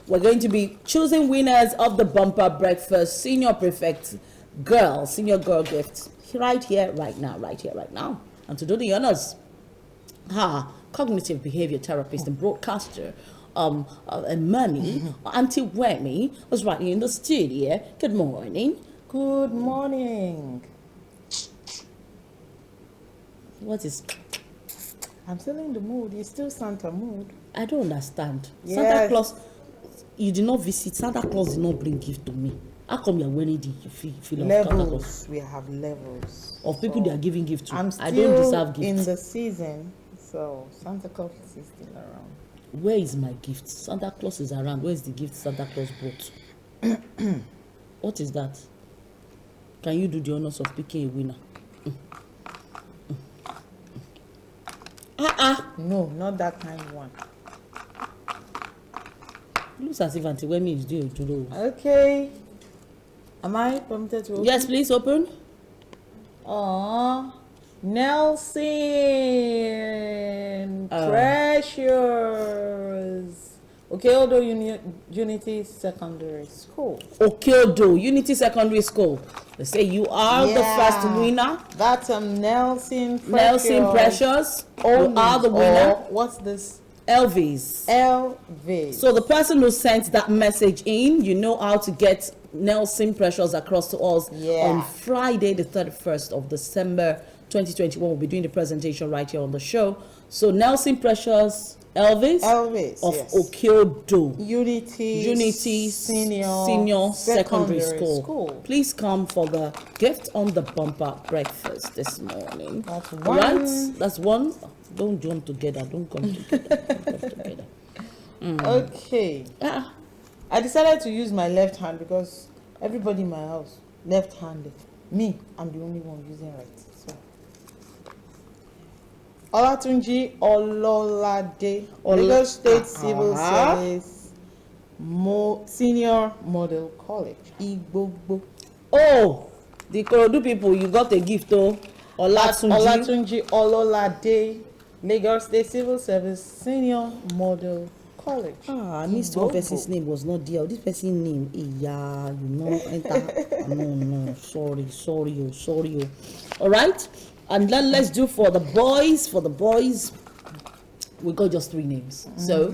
we're going to be choosing winners of the bumper breakfast senior girl gift right here, right now. And to do the honors, cognitive behavior therapist and broadcaster, and Money, Auntie Wemmy, was right here in the studio. Good morning. Good morning. What is? I'm still in the mood. It's still Santa mood. I don't understand. Yes. Santa Claus, you did not visit. Santa Claus did not bring gift to me. How come you're wearing the feel of Santa Claus? We have levels of people they are giving gift to. I don't deserve gift. In the season, so Santa Claus is still around. Where is my gift? Santa Claus is around. Where is the gift Santa Claus brought? What is that? Can you do the honors of picking a winner? No, not that kind of one. Looks as if Auntie Wemi is doing it. Okay. Am I permitted to open? Yes, please open. Nelson Precious. Okeodo Unity Secondary School. Okeodo Unity Secondary School. They say you are the first winner. That's Nelson Precious. Nelson Precious. You are the winner. What's this? Elvis. So the person who sent that message in, you know how to get Nelson Precious across to us on Friday, the 31st of December 2021. We'll be doing the presentation right here on the show. So Nelson Precious, Elvis of Okeodo Unity Senior Secondary School. Please come for the gift on the bumper breakfast this morning. That's one. Right? That's one. Don't jump together. Don't come together. Okay. I decided to use my left hand because everybody in my house left-handed. Me, I'm the only one using right. So Olatunji Ololade, Lagos State Civil Service Senior Model College, Igbogbo. Oh, the Ikorodu people, you got a gift, oh. Olatunji Ololade, Lagos State Civil Service Senior Model College. This person's name was not there. This person's name, enter. No, sorry. All right, and then let's do for the boys. For the boys, we got just 3 names. So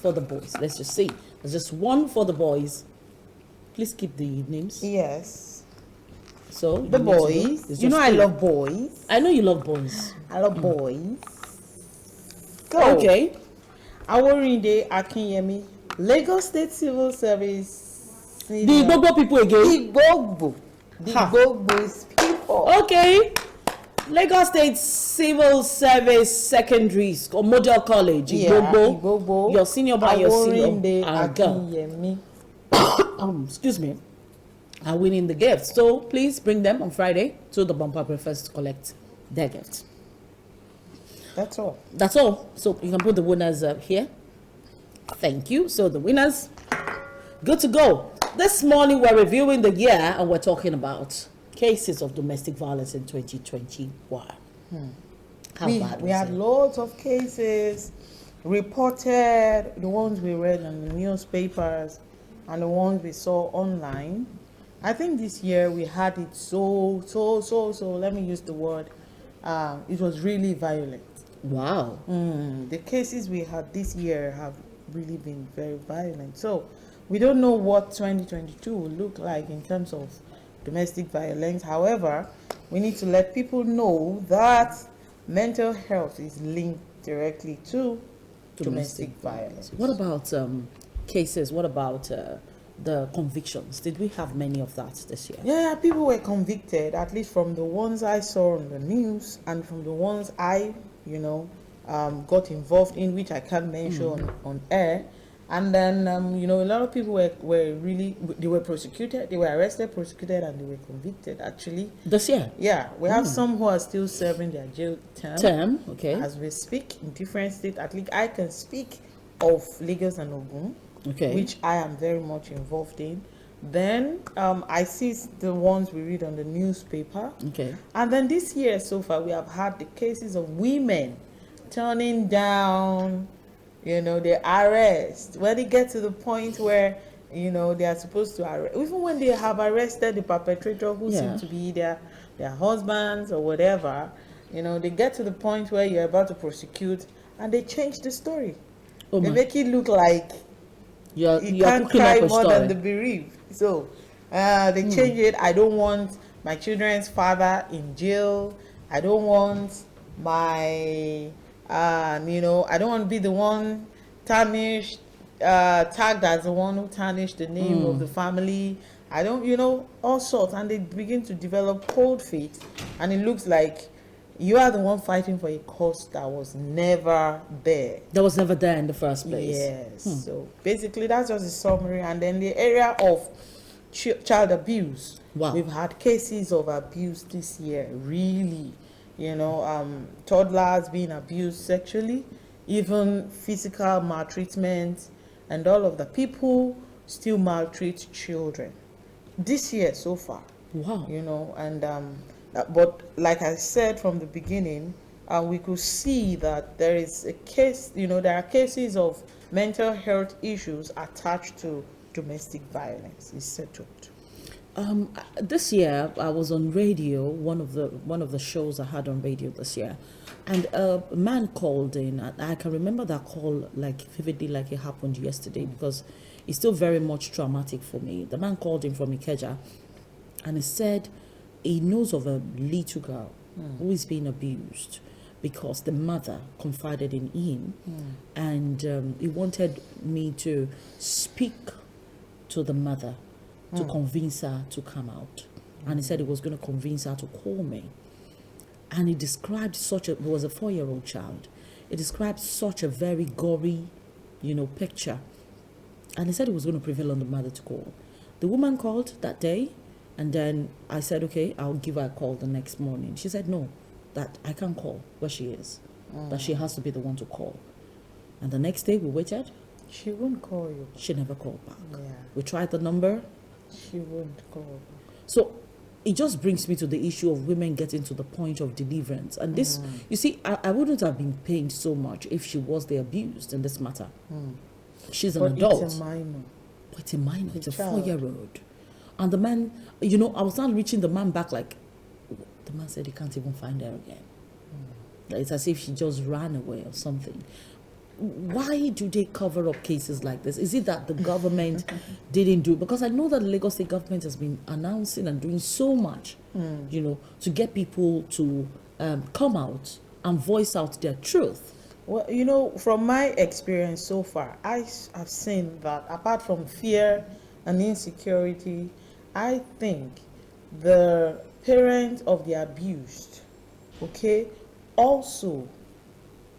for the boys, let's just see. There's just one for the boys. Please keep the names. Yes. So the boys. You know I love boys. I know you love boys. I love boys. So, okay. Aworinde Akinyemi, Lagos State Civil Service. The Igbobo people again. The Igbobo's people. Okay. Lagos State Civil Service Secondary School, Model College, Igbobo. Your senior by your senior Akinyemi. Excuse me. Are winning the gifts. So please bring them on Friday to the bumper breakfast to collect their gifts. That's all. So you can put the winners here. Thank you. So the winners, good to go. This morning we're reviewing the year and we're talking about cases of domestic violence in 2021. We had loads of cases reported, the ones we read in the newspapers and the ones we saw online. I think this year we had it so, let me use the word, it was really violent. Wow. The cases we had this year have really been very violent. So we don't know what 2022 will look like in terms of domestic violence. However, we need to let people know that mental health is linked directly to domestic violence. What about cases? What about the convictions? Did we have many of that this year? Yeah, people were convicted, at least from the ones I saw on the news and from the ones I got involved in, which I can't mention on air. And then, a lot of people were really, they were prosecuted, they were arrested, prosecuted, and they were convicted, actually. This year? Yeah, we have some who are still serving their jail term. Okay. As we speak, in different states. At least I can speak of Lagos and Ogun, which I am very much involved in. Then I see the ones we read on the newspaper. Okay. And then this year so far, we have had the cases of women turning down, you know, they arrest. When they get to the point where, you know, they are supposed to arrest, even when they have arrested the perpetrator who seem to be their husbands or whatever, you know, they get to the point where you're about to prosecute and they change the story. They make it look like you can't cry more than the bereaved. So they change it. I don't want my children's father in jail. I don't want my you know, I don't want to be the one tarnished, tagged as the one who tarnished the name of the family. I don't, you know, all sorts. And they begin to develop cold feet, and it looks like you are the one fighting for a cause that was never there. That was never there in the first place. Yes. So basically, that's just a summary. And then the area of child abuse. Wow. We've had cases of abuse this year, really. You know, toddlers being abused sexually, even physical maltreatment, and all of the people still maltreat children this year so far. Wow. You know, and but like I said from the beginning, we could see that there is a case, you know, there are cases of mental health issues attached to domestic violence. It's settled. This year I was on radio, one of the shows I had on radio this year, and a man called in. I can remember that call like vividly, like it happened yesterday, because it's still very much traumatic for me. The man called in from Ikeja, and he said he knows of a little girl who is being abused because the mother confided in him, and he wanted me to speak to the mother to convince her to come out. And he said he was going to convince her to call me. And he described it was a 4-year-old child. He described such a very gory, you know, picture. And he said he was going to prevail on the mother to call. The woman called that day, and then I said, okay, I'll give her a call the next morning. She said, no, that I can't call where she is, that she has to be the one to call. And the next day we waited. She wouldn't call you. She never called back. Yeah. We tried the number. She wouldn't call back. So it just brings me to the issue of women getting to the point of deliverance. And this, you see, I wouldn't have been pained so much if she was the abused in this matter. She's an adult. It's a minor. But it's a minor. It's a 4-year-old. And the man, you know, I was not reaching the man back like, the man said he can't even find her again. It's as if she just ran away or something. Why do they cover up cases like this? Is it that the government didn't do it? Because I know that the Lagos State government has been announcing and doing so much, you know, to get people to come out and voice out their truth. Well, you know, from my experience so far, I have seen that apart from fear and insecurity, I think the parent of the abused, okay, also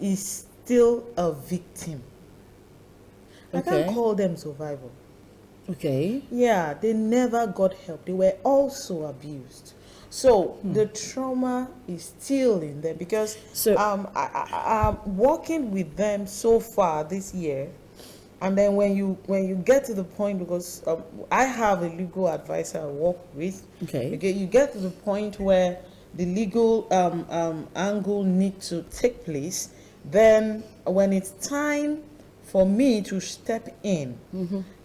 is still a victim. I can't call them survivor. Okay. Yeah, they never got help. They were also abused. So the trauma is still in there, because I'm working with them so far this year. And then when you get to the point, because I have a legal advisor I work with. Okay. You get to the point where the legal angle needs to take place. Then when it's time for me to step in,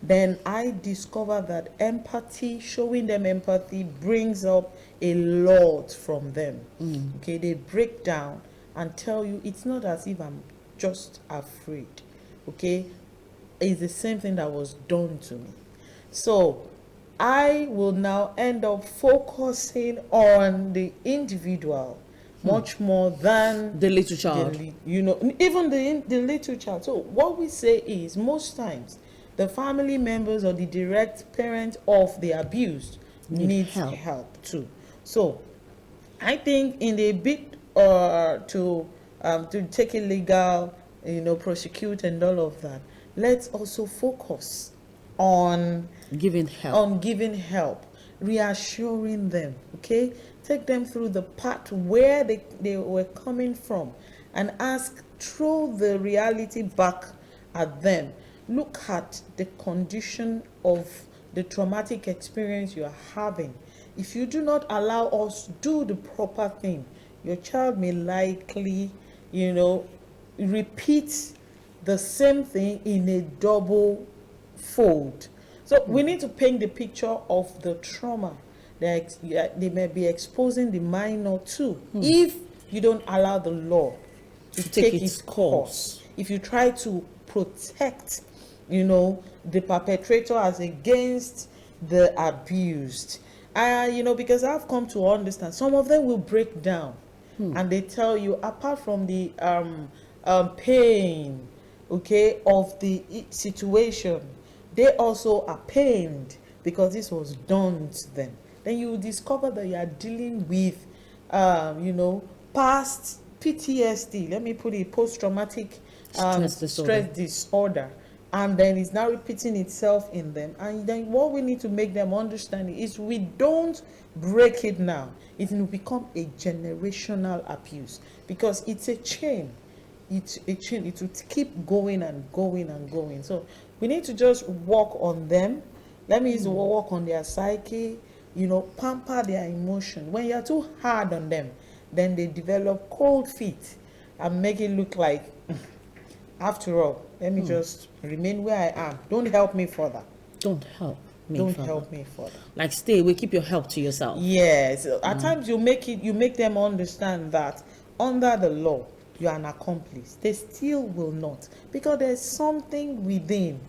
then I discover that empathy, showing them empathy, brings up a lot from them. Okay, they break down and tell you it's not as if I'm just afraid. Okay, it's the same thing that was done to me. So I will now end up focusing on the individual much more than the little child. You know, even the little child. So what we say is, most times the family members or the direct parent of the abused needs help too. So I think in the bid to take it legal, you know, prosecute and all of that, let's also focus on giving help, reassuring them, okay? Take them through the path where they were coming from, and throw the reality back at them. Look at the condition of the traumatic experience you are having. If you do not allow us do the proper thing, your child may likely, you know, repeat the same thing in a double fold. So we need to paint the picture of the trauma they may be exposing the minor to if you don't allow the law to take its course. If you try to protect, the perpetrator as against the abused. Because I've come to understand, some of them will break down and they tell you, apart from the pain, of the situation, they also are pained because this was done to them. Then you will discover that you are dealing with, past PTSD. Let me put it, post-traumatic stress disorder. And then it's now repeating itself in them. And then what we need to make them understand is we don't break it now. It will become a generational abuse because it's a chain. It's a chain. It will keep going and going and going. So we need to just work on them. Let me use the word work on their psyche, pamper their emotion. When you're too hard on them, then they develop cold feet and make it look like, after all, let me just remain where I am. Don't help me further. Don't help me further. Like, stay away, keep your help to yourself. Yes. At times you make them understand that under the law, you are an accomplice. They still will not, because there's something within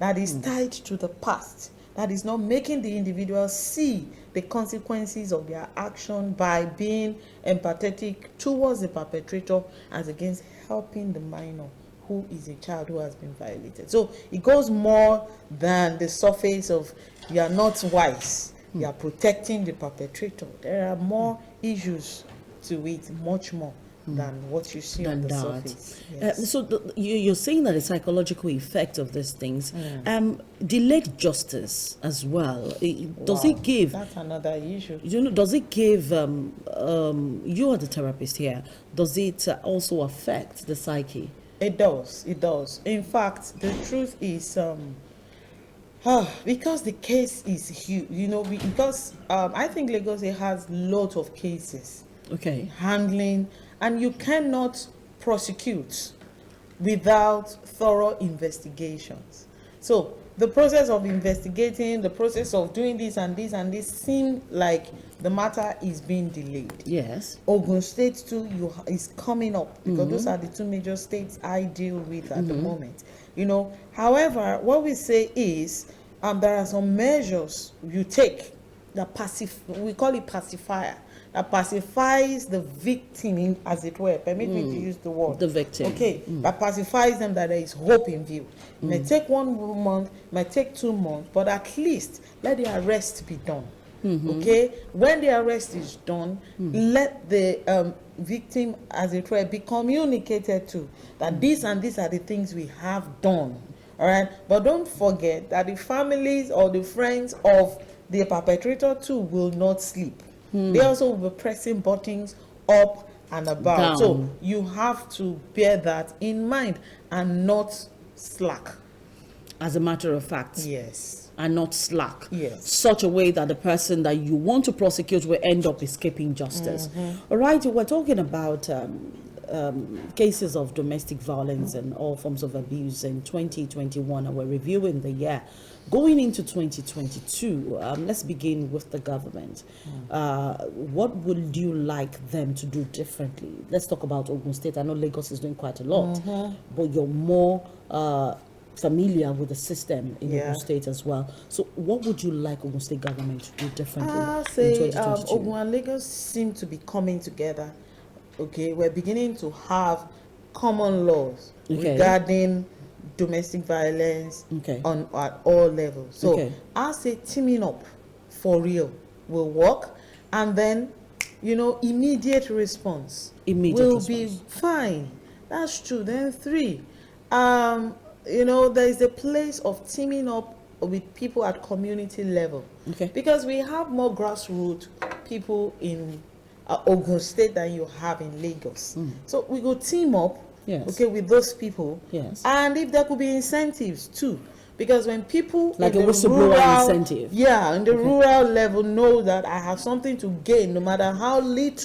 that is tied to the past that is not making the individual see the consequences of their action by being empathetic towards the perpetrator as against helping the minor who is a child who has been violated. So it goes more than the surface of you are not wise, you are protecting the perpetrator. There are more issues to it, much more than what you see on the surface. Yes. You're saying that the psychological effect of these things, delayed justice as well. Does it give? That's another issue. Does it give? You are the therapist here. Does it also affect the psyche? It does. It does. In fact, the truth is, because the case is huge. Because I think Lagos has lots of cases. Okay. Handling. And you cannot prosecute without thorough investigations. So the process of investigating, the process of doing this and this and this seem like the matter is being delayed. Yes. Ogun State too is coming up because those are the two major states I deal with at the moment. However, what we say is there are some measures you take that we call it pacifier. That pacifies the victim, as it were. Permit me to use the word. The victim. Okay. That pacifies them that there is hope in view. It may take 1 month, might take 2 months, but at least let the arrest be done. Okay. When the arrest is done, let the victim, as it were, be communicated to that these and these are the things we have done. All right. But don't forget that the families or the friends of the perpetrator too will not sleep. They also will be pressing buttons up and about. Down. So you have to bear that in mind and not slack. As a matter of fact. Yes. And not slack. Yes. Such a way that the person that you want to prosecute will end up escaping justice. All right, we're talking about cases of domestic violence and all forms of abuse in 2021, and we're reviewing the year. Going into 2022, let's begin with the government. What would you like them to do differently? Let's talk about Ogun State. I know Lagos is doing quite a lot, but you're more familiar with the system in Ogun State as well. So what would you like Ogun State government to do differently in 2022? Ogun and Lagos seem to be coming together. Okay, we're beginning to have common laws regarding domestic violence at all levels. So I say teaming up for real will work, and then immediate response will be fine. That's true. Then 3, there is a place of teaming up with people at community level, because we have more grassroots people in Ogun State than you have in Lagos. So we go team up with those people. And if there could be incentives too, because when people like a whistleblower incentive, in the rural level know that I have something to gain no matter how little